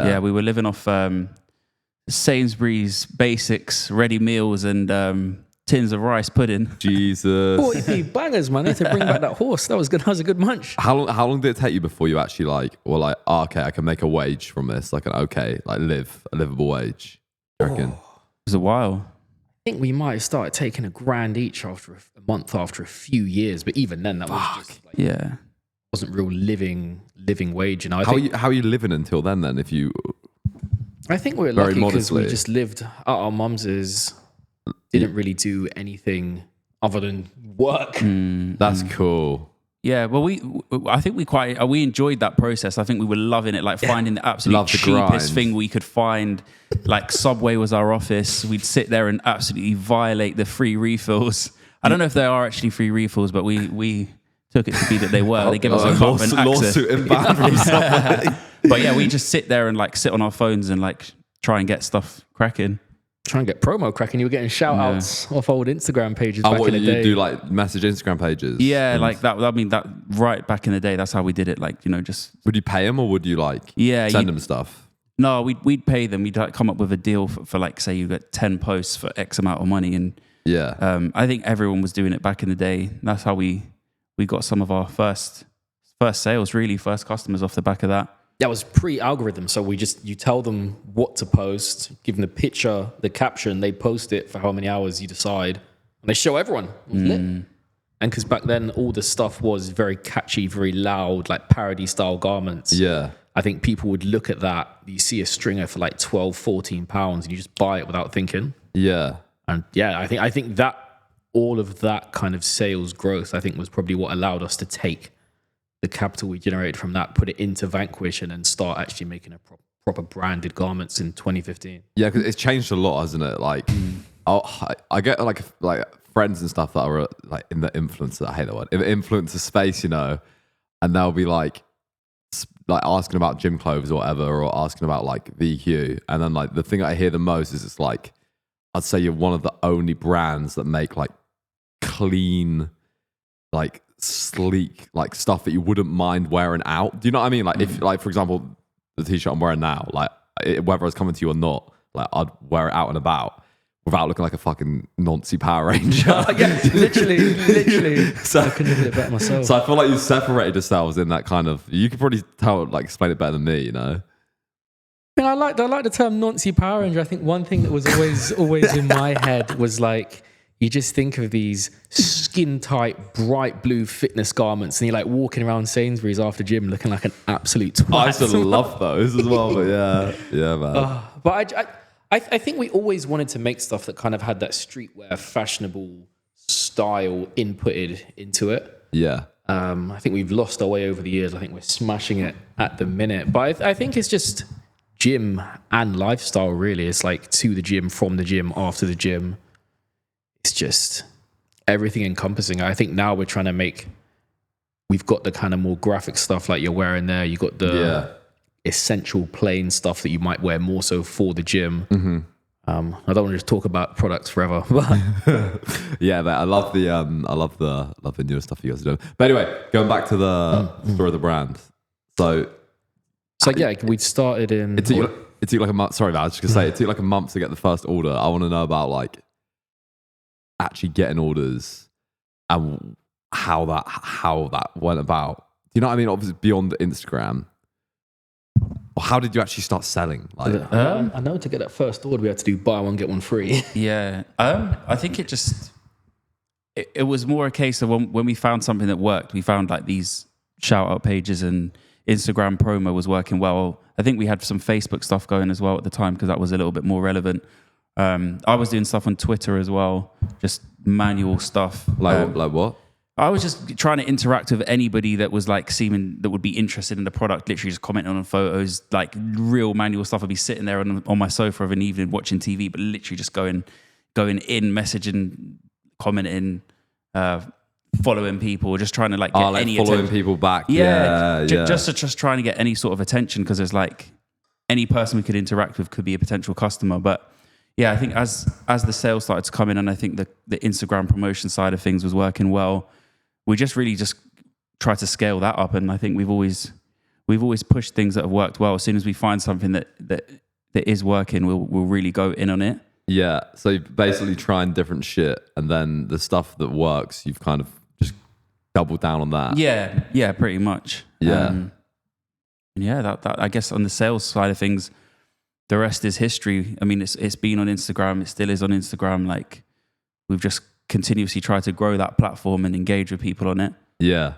Yeah, we were living off Sainsbury's basics, ready meals, and tins of rice pudding. Jesus. 40p bangers, man. I need to bring back that horse. That was good. That was a good munch. How long did it take you before you actually were like, oh, okay, I can make a wage from this, like live a livable wage? I reckon. It was a while. I think we might have started taking $1,000 each after a month, after a few years. But even then, that was just wasn't real living wage. You know, how are you living until then? Then, if you, I think we're lucky because we just lived at our mum's. Didn't really do anything other than work. That's cool. Yeah, well, I think we enjoyed that process. I think we were loving it, like finding the absolute cheapest thing we could find. Like Subway was our office. We'd sit there and absolutely violate the free refills. I don't know if they are actually free refills, but we took it to be that they were. They give us a cup and access. Lawsuit inbound from Subway. But yeah, we just sit there and like sit on our phones and like try and get stuff cracking. Trying to get promo cracking. You were getting shout outs off old Instagram pages back in the day. You do like message Instagram pages? Yeah, like that. I mean, that right back in the day, that's how we did it. Like, you know, just... Would you pay them or would you send them stuff? No, we'd pay them. We'd like come up with a deal for like, say you get 10 posts for X amount of money. And I think everyone was doing it back in the day. That's how we got some of our first sales, really, first customers off the back of that. That was pre-algorithm, so you tell them what to post, give them the picture, the caption, they post it for how many hours you decide, and they show everyone. It was lit. And because back then all the stuff was very catchy, very loud, like parody-style garments. Yeah. I think people would look at that, you see a stringer for like 12, 14 pounds, and you just buy it without thinking. Yeah. And yeah, I think that all of that kind of sales growth, I think, was probably what allowed us to take the capital we generated from that, put it into Vanquish, and then start actually making a proper branded garments in 2015. Yeah, because it's changed a lot, hasn't it? Like, I get like friends and stuff that are like in the influencer. I hate that word. In the influencer space, you know, and they'll be like asking about gym clothes or whatever, or asking about like VQ, and then like the thing I hear the most is it's like, I'd say you're one of the only brands that make like clean, like sleek, like stuff that you wouldn't mind wearing out. Do you know what I mean? Like if, like for example, the t-shirt I'm wearing now, like whether it's coming to you or not, like I'd wear it out and about without looking like a fucking Nazi Power Ranger. Yeah, literally. So I couldn't do it better myself. So I feel like you separated yourselves in that kind of. You could probably explain it better than me. You know. I like the term Nazi Power Ranger. I think one thing that was always in my head was like, you just think of these skin-tight, bright blue fitness garments, and you're like walking around Sainsbury's after gym looking like an absolute twat. I used to love those as well, but yeah, man. But I think we always wanted to make stuff that kind of had that streetwear, fashionable style inputted into it. Yeah. I think we've lost our way over the years. I think we're smashing it at the minute. But I think it's just gym and lifestyle, really. It's like to the gym, from the gym, after the gym. It's just everything encompassing. I think now we're trying to we've got the kind of more graphic stuff like you're wearing there. You got the essential plain stuff that you might wear more so for the gym. Mm-hmm. I don't want to just talk about products forever. Yeah, but I love the newer stuff you guys are doing. But anyway, going back to the story of the brand. So yeah, we started in. It took like a month. Sorry, man, I was just gonna say it took like a month to get the first order. I want to know about like actually getting orders and how that went about. Do you know what I mean? Obviously beyond Instagram. How did you actually start selling? Like, I know to get that first order, we had to do buy one, get one free. Yeah. I think it was more a case of when we found something that worked, we found like these shout out pages and Instagram promo was working well. I think we had some Facebook stuff going as well at the time because that was a little bit more relevant. I was doing stuff on Twitter as well, just manual stuff. Like what? I was just trying to interact with anybody that was like that would be interested in the product, literally just commenting on photos, like real manual stuff. I'd be sitting there on my sofa of an evening watching TV, but literally just going in, messaging, commenting, following people, just trying to like get any following attention. people back. Yeah. Just trying to get any sort of attention because there's like any person we could interact with could be a potential customer. But yeah, I think as the sales started to come in and I think the Instagram promotion side of things was working well, we just really tried to scale that up. And I think we've always we've always pushed things that have worked well. As soon as we find something that is working, we'll really go in on it. Yeah. So you're basically trying different shit, and then the stuff that works, you've kind of just doubled down on that. Yeah, pretty much. Yeah. And that I guess on the sales side of things, the rest is history. I mean, it's been on Instagram. It still is on Instagram. Like, we've just continuously tried to grow that platform and engage with people on it. Yeah.